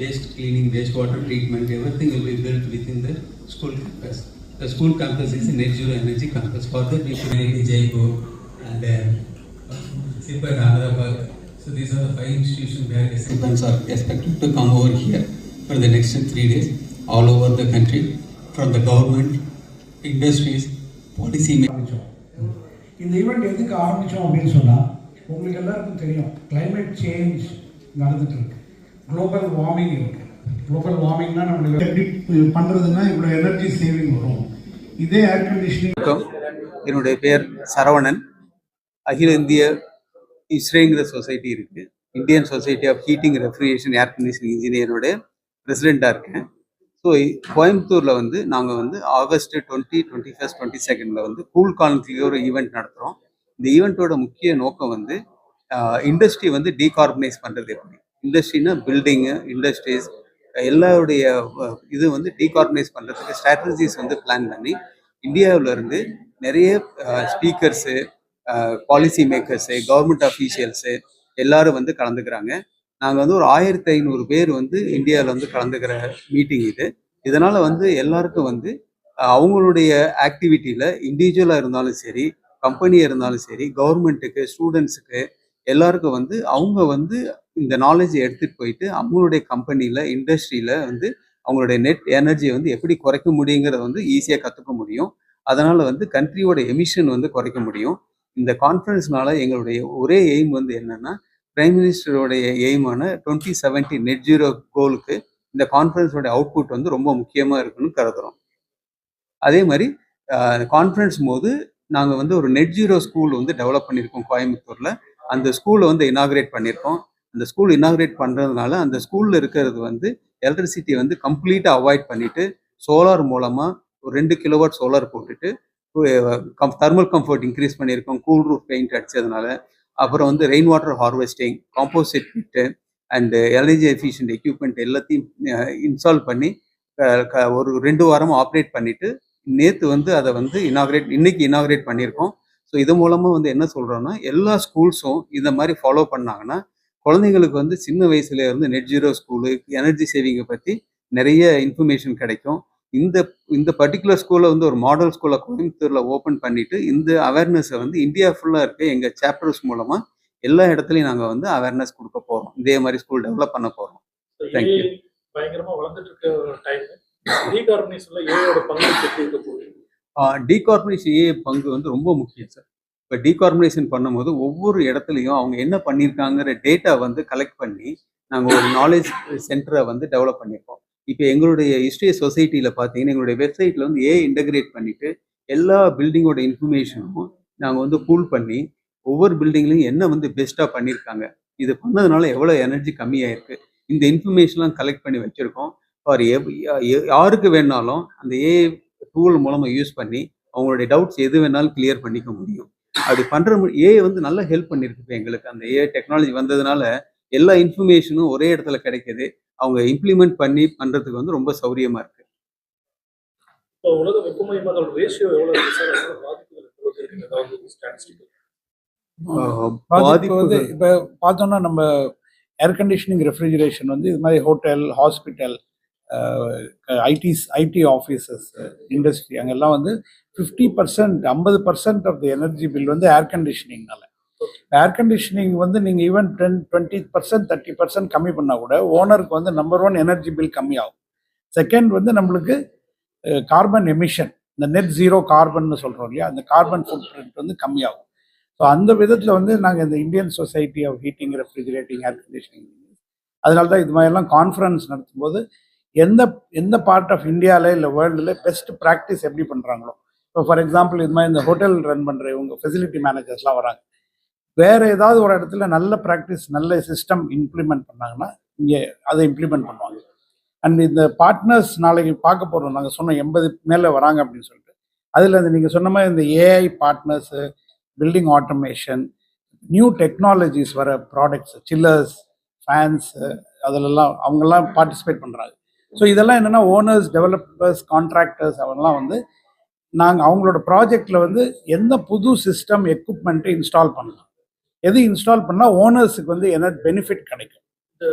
waste cleaning, wastewater treatment, everything will be built within the school campus. The school campus is a net zero energy campus. For that, we should make Jaipur and Sipat Ahmedabad. So these are the 5 institutions where participants are expected to come over here for the next 3 days, all over the country, from the government, industries, policy makers. இந்த event எதுக்கு ஆரம்பித்தோம் அப்படின்னு சொன்னால், உங்களுக்கு எல்லாருக்கும் தெரியும் climate change நடந்துட்டு இருக்கு, குளோபல் வார்மிங் இருக்கு. குளோபல் வார்மிங்னா நம்மளுக்கு எப்படி பண்ணுறதுன்னா இவ்வளோ எனர்ஜி சேவிங் வரும். இதே ஏர் கண்டிஷனிங். என்னுடைய பேர் சரவணன். அகில இந்திய இஸ்ரேங்கிற சொசைட்டி இருக்குது, Indian society of heating refrigeration air conditioning இன்ஜினியரோட பிரசிடெண்ட்டாக இருக்கேன். ஸோ கோயம்புத்தூரில் வந்து நாங்கள் வந்து ஆகஸ்ட் 20, 21, 22 வந்து கூல் கான்க்ளேவ் ஒரு ஈவெண்ட் நடத்துகிறோம். இந்த ஈவெண்ட்டோட முக்கிய நோக்கம் வந்து இண்டஸ்ட்ரி வந்து டீகார்பனைஸ் பண்ணுறது எப்படி. இண்டஸ்ட்ரினா பில்டிங்கு, இண்டஸ்ட்ரீஸ் எல்லாருடைய இது வந்து டீகார்பனைஸ் பண்ணுறதுக்கு ஸ்ட்ராட்டஜிஸ் வந்து பிளான் பண்ணி இந்தியாவிலேருந்து நிறைய speakers, policy makers, government officials எல்லாரும் வந்து கலந்துக்கிறாங்க. நாங்கள் வந்து ஒரு 1500 பேர் வந்து இந்தியாவில் வந்து கலந்துக்கிற மீட்டிங் இது. இதனால் வந்து எல்லாருக்கும் வந்து அவங்களுடைய ஆக்டிவிட்டியில் இண்டிவிஜுவலாக இருந்தாலும் சரி, கம்பெனியாக இருந்தாலும் சரி, கவர்மெண்ட்டுக்கு, ஸ்டூடெண்ட்ஸுக்கு எல்லாருக்கும் வந்து அவங்க வந்து இந்த நாலேஜை எடுத்துகிட்டு போயிட்டு அவங்களுடைய கம்பெனியில், இண்டஸ்ட்ரியில் வந்து அவங்களுடைய நெட் எனர்ஜியை வந்து எப்படி குறைக்க முடியுங்கிறத வந்து ஈஸியாக கற்றுக்க முடியும். அதனால் வந்து கண்ட்ரியோட எமிஷன் வந்து குறைக்க முடியும். இந்த கான்ஃபரன்ஸ்னால எங்களுடைய ஒரே எய்ம் வந்து என்னென்னா, பிரைம் மினிஸ்டருடைய எய்மான 2070 நெட் ஜீரோ கோலுக்கு இந்த கான்ஃபரன்ஸோடைய அவுட்புட் வந்து ரொம்ப முக்கியமாக இருக்குன்னு கருதுகிறோம். அதே மாதிரி கான்ஃபரன்ஸ் போது நாங்கள் வந்து ஒரு நெட் ஜீரோ ஸ்கூல் வந்து டெவலப் பண்ணியிருக்கோம் கோயம்புத்தூரில். அந்த ஸ்கூலை வந்து இனாகிரேட் பண்ணியிருக்கோம். அந்த ஸ்கூல் இனாகிரேட் பண்ணுறதுனால அந்த ஸ்கூலில் இருக்கிறது வந்து எலக்ட்ரிசிட்டியை வந்து கம்ப்ளீட்டாக அவாய்ட் பண்ணிவிட்டு சோலார் மூலமாக ஒரு 2 கிலோவாட் சோலார் போட்டுட்டு தெர்மல் கம்ஃபர்ட் இன்க்ரீஸ் பண்ணியிருக்கோம். கூல் ரூஃப் பெயிண்ட் அடித்ததுனால. அப்புறம் வந்து rain water harvesting, composite pit and energy efficient equipment எல்லாத்தையும் இன்ஸ்டால் பண்ணி ஒரு 2 வாரமாக ஆப்ரேட் பண்ணிவிட்டு நேற்று வந்து அதை வந்து இன்னைக்கு இனாகிரேட் பண்ணியிருக்கோம். ஸோ இது மூலமாக வந்து என்ன சொல்கிறோன்னா, எல்லா ஸ்கூல்ஸும் இந்த மாதிரி ஃபாலோ பண்ணாங்கன்னா குழந்தைங்களுக்கு வந்து சின்ன வயசுல இருந்து நெட் ஜீரோ ஸ்கூலு, எனர்ஜி சேவிங்கை பற்றி நிறைய இன்ஃபர்மேஷன் கிடைக்கும். இந்த பர்டிகுலர் ஸ்கூலில் வந்து ஒரு மாடல் ஸ்கூலை கோயம்புத்தூரில் ஓப்பன் பண்ணிவிட்டு இந்த அவேர்னஸை வந்து இந்தியா ஃபுல்லாக இருக்க எங்கள் சாப்டர்ஸ் மூலமாக எல்லா இடத்துலையும் நாங்கள் வந்து அவேர்னஸ் கொடுக்க போகிறோம். இதே மாதிரி ஸ்கூல் டெவலப் பண்ண போகிறோம். தேங்க்யூ. பயங்கரமாக வளர்ந்துட்டு இருக்க டைம் டீகார்பனைசேஷன்ல ஏஐயோட பங்கு எப்படி இருக்க போகுது? டீகார்பனைசேஷன் ஏஐ பங்கு வந்து ரொம்ப முக்கியம் சார். இப்போ டீகார்பனைசேஷன் பண்ணும்போது ஒவ்வொரு இடத்துலையும் அவங்க என்ன பண்ணியிருக்காங்கிற டேட்டா வந்து கலெக்ட் பண்ணி நாங்கள் ஒரு நாலேஜ் சென்டரை வந்து டெவலப் பண்ணியிருக்கோம். இப்போ எங்களுடைய ஹிஸ்ட்ரி சொசைட்டியில் பார்த்தீங்கன்னா எங்களுடைய வெப்சைட்டில் வந்து ஏஐ இன்டகிரேட் பண்ணிவிட்டு எல்லா பில்டிங்கோட இன்ஃபர்மேஷனும் நாங்கள் வந்து பூல் பண்ணி ஒவ்வொரு பில்டிங்லையும் என்ன வந்து பெஸ்ட்டாக பண்ணியிருக்காங்க, இது பண்ணதுனால எவ்வளோ எனர்ஜி கம்மியாயிருக்கு, இந்த இன்ஃபர்மேஷன்லாம் கலெக்ட் பண்ணி வச்சுருக்கோம். ஃபார் யாருக்கு வேணாலும் அந்த ஏஐ டூல் மூலமாக யூஸ் பண்ணி அவங்களுடைய டவுட்ஸ் எது வேணாலும் கிளியர் பண்ணிக்க முடியும். அப்படி பண்ணுற ஏஐ வந்து நல்லா ஹெல்ப் பண்ணியிருக்கு. இப்போ எங்களுக்கு அந்த ஏஐ டெக்னாலஜி வந்ததுனால எல்லா இன்ஃபர்மேஷனும் ஒரே இடத்துல கிடைக்குது. அவங்க இம்ப்ளிமெண்ட் பண்ணி பண்ணுறதுக்கு வந்து ரொம்ப சௌரியமாக இருக்குது. இப்போ உலக வெப்பமயமாதல் ரேஷியோ எவ்வளோ பாதிப்பு வந்து இப்போ பார்த்தோம்னா, நம்ம ஏர் கண்டிஷனிங் ரெஃப்ரிஜரேஷன் வந்து இது மாதிரி hotel, hospital, IT offices, industry அங்கெல்லாம் வந்து 50%, 50% ஆஃப் தி எனர்ஜி பில் வந்து ஏர் கண்டிஷனிங்னால. ஏர் கண்டிஷனிங் வந்து நீங்கள் ஈவன் 20%, 30% கம்மி பண்ணால் கூட ஓனருக்கு வந்து நம்பர் 1 எனர்ஜி பில் கம்மியாகும். செகண்ட் வந்து நம்மளுக்கு கார்பன் எமிஷன், இந்த நெட் ஜீரோ கார்பன்னு சொல்கிறோம் இல்லையா, அந்த கார்பன் ஃபுட் பிரிண்ட் வந்து கம்மியாகும். ஸோ அந்த விதத்தில் வந்து நாங்கள் இந்த Indian society of heating refrigerating air conditioning, அதனால தான் இது மாதிரிலாம் கான்ஃபரன்ஸ் நடத்தும்போது எந்த பார்ட் ஆஃப் இந்தியாவில் இல்லை வேர்ல்டில் பெஸ்ட் ப்ராக்டிஸ் எப்படி பண்ணுறாங்களோ, இப்போ ஃபார் எக்ஸாம்பிள் இது மாதிரி இந்த ஹோட்டல் ரன் பண்ணுற இவங்க ஃபெசிலிட்டி மேனேஜர்ஸ்லாம் வராங்க, வேறு ஏதாவது ஒரு இடத்துல நல்ல ப்ராக்டிஸ், நல்ல சிஸ்டம் இம்ப்ளிமெண்ட் பண்ணாங்கன்னா இங்கே அதை இம்ப்ளிமெண்ட் பண்ணுவாங்க. அண்ட் இந்த பார்ட்னர்ஸ் நாளைக்கு பார்க்க போகிறோம், நாங்கள் சொன்னோம் 80 மேலே வராங்க அப்படின்னு சொல்லிட்டு. அதில் இந்த நீங்கள் சொன்ன மாதிரி இந்த AI partners, building automation, new technologies வர ப்ராடக்ட்ஸ், சில்லர்ஸ், ஃபேன்ஸு, அதிலெல்லாம் அவங்கெல்லாம் பார்ட்டிசிபேட் பண்ணுறாங்க. ஸோ இதெல்லாம் என்னென்னா ஓனர்ஸ், டெவலப்பர்ஸ், கான்ட்ராக்டர்ஸ் அவங்கெல்லாம் வந்து நாங்கள் அவங்களோட ப்ராஜெக்டில் வந்து எந்த புது சிஸ்டம் எக்யூப்மெண்ட்டை இன்ஸ்டால் பண்ணலாம், எது இன்ஸ்டால் பண்ணால் ஓனர்ஸுக்கு வந்து என்ன பெனிஃபிட் கிடைக்கும். இந்த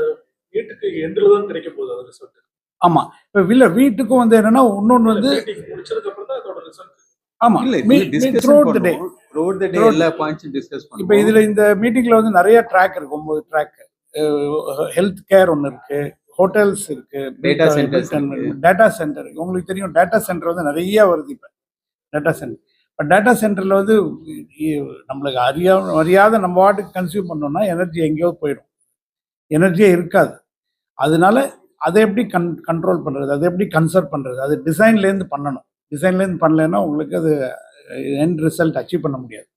வீட்டுக்கு எண்டில் தான் கிடைக்க போகுது அது ரிசல்ட். ஆமா. இப்ப வீட்டுக்கும் வந்து என்னன்னா இன்னொன்னு வந்து மீட்டிங் முடிச்சதுக்கு அப்புறம் தான் அதோட ரிசல்ட். ஆமா இல்ல டிஸ்கஷன் throughout the day. பண்ணுவோம். த்ரூஅவுட் தி டே Throughout- எல்லா பாயிண்ட்ஸும் டிஸ்கஸ் இப்ப பண்ணுவோம். இதுல இந்த மீட்டிங்ல வந்து நிறைய ட்ராக் இருக்கு, 9 ட்ராக். ஹெல்த் கேர் ஒன்று இருக்கு, ஹோட்டல்ஸ் இருக்கு, Data centers இருக்கு. Data centre. உங்களுக்கு தெரியும் டேட்டா சென்டர் வந்து நிறைய வருது இப்ப. டேட்டா சென்டர் இப்போ டேட்டா சென்டர்ல வந்து நம்மளுக்கு அறியாத நம்ம வாட்டுக்கு கன்சியூம் பண்ணோம்னா எனர்ஜி எங்கேயோ போயிடும், எனர்ஜியே இருக்காது. அதனால அதை எப்படி கண்ட்ரோல் பண்றது, அதை எப்படி கன்சர்வ் பண்றது, அது டிசைன்லேருந்து பண்ணணும். டிசைன்லேருந்து பண்ணலைன்னா உங்களுக்கு அது எண்ட் ரிசல்ட் அச்சீவ் பண்ண முடியாது.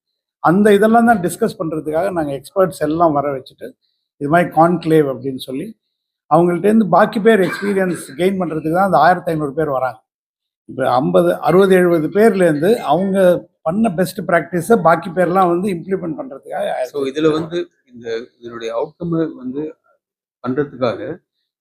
அந்த இதெல்லாம் தான் டிஸ்கஸ் பண்ணுறதுக்காக நாங்கள் எக்ஸ்பர்ட்ஸ் எல்லாம் வர வச்சுட்டு இது மாதிரி கான்க்ளேவ் அப்படின்னு சொல்லி அவங்கள்ட்டேருந்து பாக்கி பேர் எக்ஸ்பீரியன்ஸ் கெயின் பண்ணுறதுக்கு தான் அந்த 1500 பேர் வராங்க. இப்போ 50 60 70 பேர்லேருந்து அவங்க பண்ண பெஸ்ட் ப்ராக்டிஸை பாக்கி பேர்லாம் வந்து இம்ப்ளிமெண்ட் பண்ணுறதுக்காக. ஸோ இதில் வந்து இதனுடைய அவுட்கம் வந்து பண்ணுறதுக்காக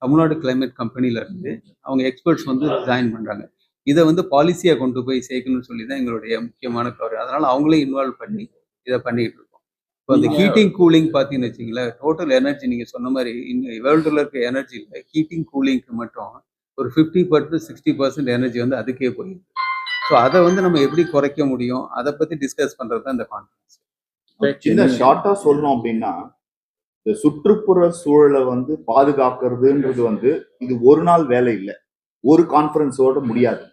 தமிழ்நாடு கிளைமேட் கம்பெனில இருந்து அவங்க எக்ஸ்பர்ட்ஸ் வந்து ஜாயின் பண்ணுறாங்க. இதை வந்து பாலிசியாக கொண்டு போய் சேர்க்கணும்னு சொல்லி தான் எங்களுடைய முக்கியமான கவரை. அதனால அவங்களே இன்வால்வ் பண்ணி இதை பண்ணிட்டு இருக்கோம். இப்போ அந்த ஹீட்டிங் கூலிங் பார்த்தீங்கன்னு வச்சிங்களேன், டோட்டல் எனர்ஜி நீங்கள் சொன்ன மாதிரி வேர்ல்டுல இருக்க எனர்ஜி இல்லை, ஹீட்டிங் கூலிங்க்கு மட்டும் ஒரு 50% 60% எனர்ஜி வந்து அதுக்கே போயிடுது. ஸோ அதை வந்து நம்ம எப்படி குறைக்க முடியும், அதை பற்றி டிஸ்கஸ் பண்ணுறது தான் இந்த கான்ஃபரன்ஸ். சின்ன ஷார்ட்டா சொல்லணும் அப்படின்னா, இந்த சுற்றுப்புற சூழலை வந்து பாதுகாக்கிறதுன்றது வந்து இது ஒரு நாள் வேலை இல்லை, ஒரு கான்ஃபரன்ஸோட முடியாது.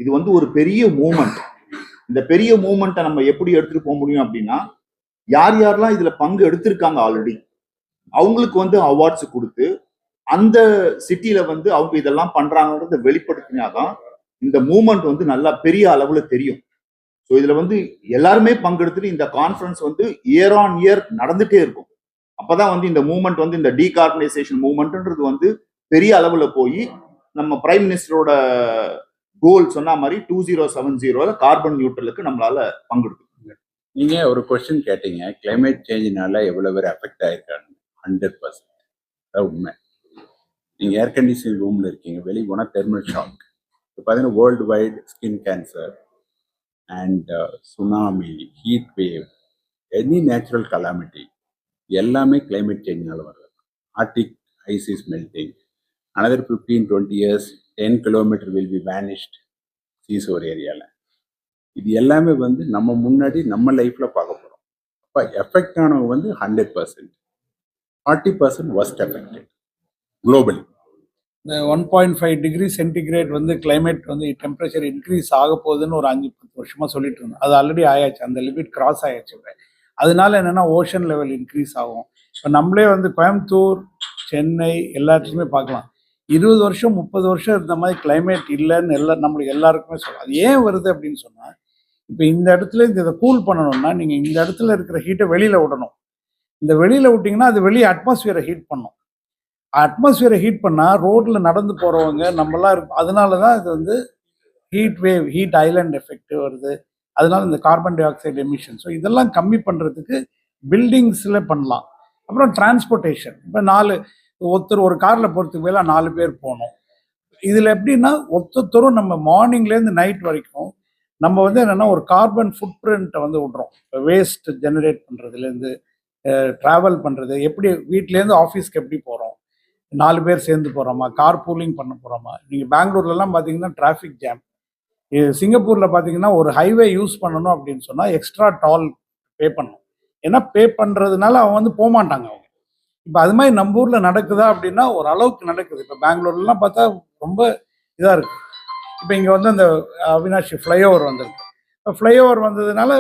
இது வந்து ஒரு பெரிய மூமெண்ட். இந்த பெரிய மூமெண்ட்டை நம்ம எப்படி எடுத்துட்டு போக முடியும் அப்படின்னா, யார் யாரெல்லாம் இதுல பங்கு எடுத்திருக்காங்க ஆல்ரெடி அவங்களுக்கு வந்து அவார்ட்ஸ் கொடுத்து அந்த சிட்டில வந்து அவங்க இதெல்லாம் பண்றாங்கன்றத வெளிப்படுத்தினாதான் இந்த மூமெண்ட் வந்து நல்லா பெரிய அளவுல தெரியும். ஸோ இதுல வந்து எல்லாருமே பங்கெடுத்துட்டு இந்த கான்ஃபரன்ஸ் வந்து இயர் ஆன் இயர் நடந்துட்டே இருக்கும். அப்பதான் வந்து இந்த மூமெண்ட் வந்து இந்த டீகார்பனைசேஷன் மூமெண்ட்ன்றது வந்து பெரிய அளவுல போய் நம்ம பிரைம் மினிஸ்டரோட கோல் சொன்ன மாதிரி 2070 கார்பன் நியூட்ரலுக்கு நம்மளால பங்கெடுக்க. நீங்க ஒரு கொஸ்டின் கேட்டீங்க, கிளைமேட் சேஞ்சினால எவ்வளவு பேர் அஃபெக்ட் ஆயிருக்காங்க. 100% அதான் உண்மை. நீங்க ஏர் கண்டிஷனிங் ரூம்ல இருக்கீங்க, வெளியே போனா தெர்மல் ஷாக். இப்போ பார்த்தீங்கன்னா world wide skin cancer and tsunami, heat wave, any natural calamity எல்லாமே கிளைமேட் சேஞ்சினால வருது. Arctic ice is melting. another 15-20 years 10 kilometer will be vanished seashore ஏரியாவில். இது எல்லாமே வந்து நம்ம முன்னாடி நம்ம லைஃப்ல பார்க்க போகிறோம். அப்போ எஃபெக்ட் ஆனவங்க வந்து 100%, 40% worst affected globally. இந்த 1.5 டிகிரி சென்டிகிரேட் வந்து கிளைமேட் வந்து டெம்பரேச்சர் இன்க்ரீஸ் ஆக போகுதுன்னு ஒரு 5-10 வருஷமா சொல்லிட்டு இருந்தோம். அது ஆல்ரெடி ஆயாச்சு, அந்த லிமிட் கிராஸ் ஆயாச்சு. அதனால என்னன்னா ஓஷன் லெவல் இன்க்ரீஸ் ஆகும். இப்போ நம்மளே வந்து கோயம்புத்தூர், சென்னை எல்லாத்துக்குமே பார்க்கலாம். 20 வருஷம் 30 வருஷம் இருந்த மாதிரி கிளைமேட் இல்லைன்னு நம்மளுக்கு எல்லாருக்குமே சொல்லலாம். அது ஏன் வருது அப்படின்னு சொன்னால், இப்போ இந்த இடத்துல இதை கூல் பண்ணணும்னா நீங்கள் இந்த இடத்துல இருக்கிற ஹீட்டை வெளியில் விடணும். இந்த வெளியில் விட்டிங்கன்னா அது வெளியே அட்மாஸ்பியரை ஹீட் பண்ணும். அட்மாஸ்பியரை ஹீட் பண்ணால் ரோட்டில் நடந்து போகிறவங்க நம்மளாம் இருக்கும். அதனால தான் இது வந்து heat wave, heat Island effect வருது. அதனால இந்த carbon di oxide emission. So இதெல்லாம் கம்மி பண்ணுறதுக்கு பில்டிங்ஸில் பண்ணலாம். அப்புறம் டிரான்ஸ்போர்ட்டேஷன். இப்போ ஒருத்தர் ஒரு காரில் போகிறதுக்கு மேலே 4 பேர் போகணும். இதில் எப்படின்னா ஒருத்தரும் நம்ம மார்னிங்லேருந்து நைட் வரைக்கும் நம்ம வந்து என்னென்னா ஒரு கார்பன் ஃபுட் பிரிண்ட்டை வந்து விட்றோம். இப்போ வேஸ்ட் ஜெனரேட் பண்ணுறதுலேருந்து ட்ராவல் பண்ணுறது, எப்படி வீட்லேருந்து ஆஃபீஸ்க்கு எப்படி போகிறோம், 4 பேர் சேர்ந்து போகிறோமா, கார் பூலிங் பண்ண போகிறோமா. நீங்கள் பெங்களூர்லலாம் பார்த்தீங்கன்னா டிராஃபிக் ஜாம். சிங்கப்பூரில் பார்த்தீங்கன்னா ஒரு ஹைவே யூஸ் பண்ணணும் அப்படின்னு சொன்னால் எக்ஸ்ட்ரா டால் பே பண்ணணும். ஏன்னா பே பண்ணுறதுனால அவங்க வந்து போக மாட்டாங்க அவங்க. இப்போ அது மாதிரி நம்ம ஊரில் நடக்குதா அப்படின்னா ஒரு அளவுக்கு நடக்குது. இப்போ பெங்களூர்லாம் பார்த்தா ரொம்ப இதாக இருக்குது. இப்போ இங்கே வந்து அந்த அவினாஷி ஃப்ளைஓவர் வந்திருக்கு. இப்போ ஃப்ளைஓவர் வந்ததுனால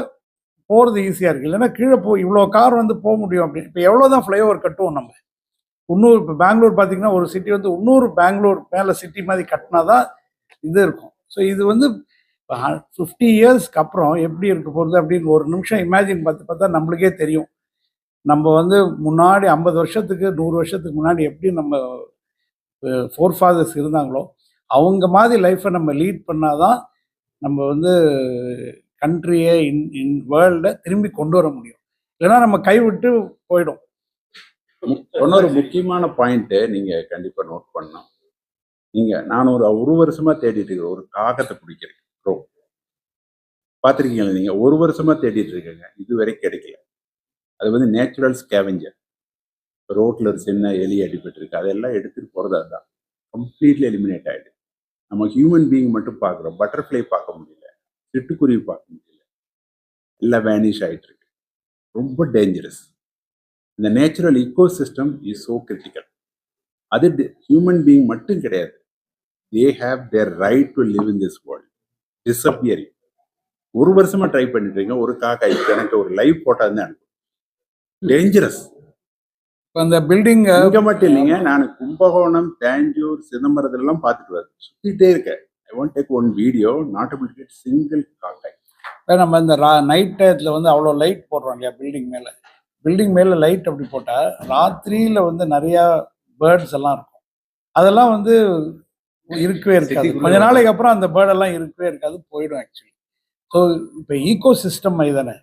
போகிறது ஈஸியாக இருக்குது. இல்லைன்னா கீழே இவ்வளோ கார் வந்து போக முடியும் அப்படின்னு. இப்போ எவ்வளோ தான் ஃப்ளைஓவர் கட்டுவோம் நம்ம. இன்னொரு இப்போ பெங்களூர் பார்த்தீங்கன்னா ஒரு சிட்டி வந்து இன்னொரு பெங்களூர் மேலே சிட்டி மாதிரி கட்டினா தான் இது இருக்கும். ஸோ இது வந்து 50 இயர்ஸ்க்கு அப்புறம் எப்படி இருக்க போகிறது அப்படின்னு ஒரு நிமிஷம் இமேஜின் பார்த்தா நம்மளுக்கே தெரியும். நம்ம வந்து முன்னாடி 50 வருஷத்துக்கு 100 வருஷத்துக்கு முன்னாடி எப்படி நம்ம ஃபோர்ஃபாதர்ஸ் இருந்தாங்களோ அவங்க மாதிரி லைஃப்பை நம்ம லீட் பண்ணாதான் நம்ம வந்து கண்ட்ரியை இன் வேர்ல்டை திரும்பி கொண்டு வர முடியும். இல்லைன்னா நம்ம கைவிட்டு போயிடும். இன்னொரு முக்கியமான பாயிண்ட்டு நீங்கள் கண்டிப்பாக நோட் பண்ணணும். நான் ஒரு வருஷமா தேடிட்டு இருக்கிறேன் ஒரு காகத்தை பிடிக்கிறேன். பார்த்துருக்கீங்களா நீங்கள்? ஒரு வருஷமா தேடிட்டு இருக்கேங்க, இதுவரை கிடைக்கல. அது வந்து நேச்சுரல் ஸ்கேவெஞ்சர். ரோட்டில் ஒரு சின்ன எலி அடிபட்டிருக்கு, அதெல்லாம் எடுத்துகிட்டு போகிறது அதுதான். கம்ப்ளீட்லி எலிமினேட் ஆகிடுது. நம்ம ஹியூமன் பீயிங் மட்டும் பார்க்குறோம், பட்டர்ஃப்ளை பார்க்க முடியல, சிட்டுக்குருவி பார்க்க முடியல, எல்லாம் வேனிஷ் ஆகிட்டு இருக்கு. ரொம்ப டேஞ்சரஸ். இந்த natural ecosystem is so critical. அது ஹியூமன் பீயிங் மட்டும் கிடையாது, they have their right to live in this world. Disappearing. ஒரு வருஷமா ட்ரை பண்ணிட்டு இருக்கேன், ஒரு காக்காய் எனக்கு ஒரு லைவ் போட்டா தான் அனுப்பும். டேஞ்சரஸ். இப்போ அந்த பில்டிங் இங்க மட்டும் இல்லைங்க, நான் கும்பகோணம், தேஞ்சூர், சிதம்பரத்துலாம் பார்த்துட்டு வரேன், சுத்திட்டே இருக்கேன். I want take one video, not able to get single காக்காய். நம்ம இந்த நைட் டயத்தில் வந்து அவ்வளோ லைட் போடுறோம் இல்லையா பில்டிங் மேலே லைட் அப்படி போட்டால் ராத்திரியில் வந்து நிறையா பேர்ட்ஸ் எல்லாம் இருக்கும். அதெல்லாம் வந்து இருக்கவே இருக்காது. கொஞ்ச நாளைக்கு அப்புறம் அந்த பேர்டெல்லாம் இருக்கவே இருக்காது, போயிடும் ஆக்சுவலி. ஸோ இப்போ ஈகோ சிஸ்டம் இதுதானே.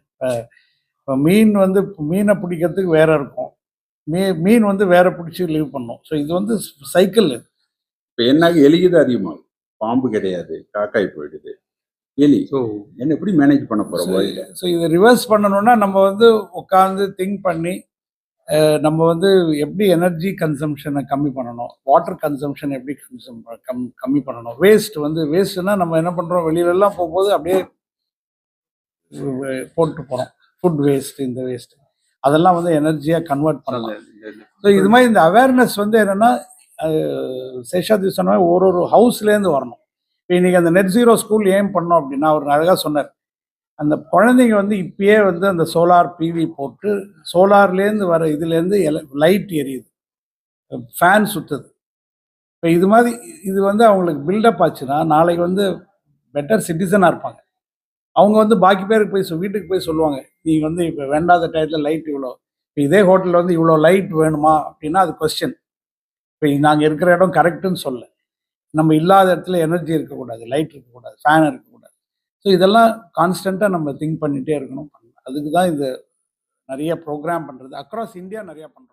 இப்போ மீனை பிடிக்கிறதுக்கு வேற இருக்கும், மீன் வந்து வேற பிடிச்சி லீவ் பண்ணும். ஸோ இது வந்து சைக்கிள். இப்போ என்னாக எலிக்குது அதிகமாகும், பாம்பு கிடையாது, காக்காய் போயிடுது, எலி. ஸோ என்ன எப்படி மேனேஜ் பண்ண போகிறோம்? ஸோ இதை ரிவர்ஸ் பண்ணணும்னா நம்ம வந்து உட்காந்து திங்க் பண்ணி நம்ம வந்து எப்படி எனர்ஜி கன்சம்ஷனை கம்மி பண்ணணும், வாட்டர் கன்சம்ஷன் எப்படி கம்மி பண்ணணும். வேஸ்ட்னா நம்ம என்ன பண்ணுறோம், வெளியிலலாம் போகும்போது அப்படியே போட்டு போகிறோம். ஃபுட் வேஸ்ட், இந்த வேஸ்ட் அதெல்லாம் வந்து எனர்ஜியாக கன்வெர்ட் பண்ணலாம். ஸோ இது மாதிரி இந்த அவேர்னஸ் வந்து என்னென்னா சேஷாதி சொன்ன ஒரு ஹவுஸ்லேருந்து வரணும். இப்போ இன்றைக்கி அந்த நெட் ஜீரோ ஸ்கூல் ஏம் பண்ணோம் அப்படின்னா அவர் அழகாக சொன்னார், அந்த குழந்தைங்க வந்து இப்பயே வந்து அந்த சோலார் பிவி போட்டு சோலார்லேருந்து வர இதுலேருந்து லைட் எரியுது, ஃபேன் சுற்றுது. இப்போ இது வந்து அவங்களுக்கு பில்டப் ஆச்சுன்னா நாளைக்கு வந்து பெட்டர் சிட்டிசனாக இருப்பாங்க. அவங்க வந்து பாக்கி பேருக்கு வீட்டுக்கு போய் சொல்லுவாங்க, நீங்கள் வந்து இப்போ வேண்டாத டயத்தில் லைட் இவ்வளோ, இப்போ இதே ஹோட்டலில் வந்து இவ்வளோ லைட் வேணுமா அப்படின்னா அது கொஸ்டின். இப்போ நாங்கள் இருக்கிற இடம் கரெக்டுன்னு சொல்ல, நம்ம இல்லாத இடத்துல எனர்ஜி இருக்கக்கூடாது, லைட் இருக்கக்கூடாது, ஃபேன் இருக்கக்கூடாது. ஸோ இதெல்லாம் கான்ஸ்டண்ட்டாக நம்ம திங்க் பண்ணிகிட்டே இருக்கணும். அதுக்கு தான் இது நிறைய ப்ரோக்ராம் பண்ணுறது, அக்ராஸ் இந்தியா நிறையா பண்ணுறோம்.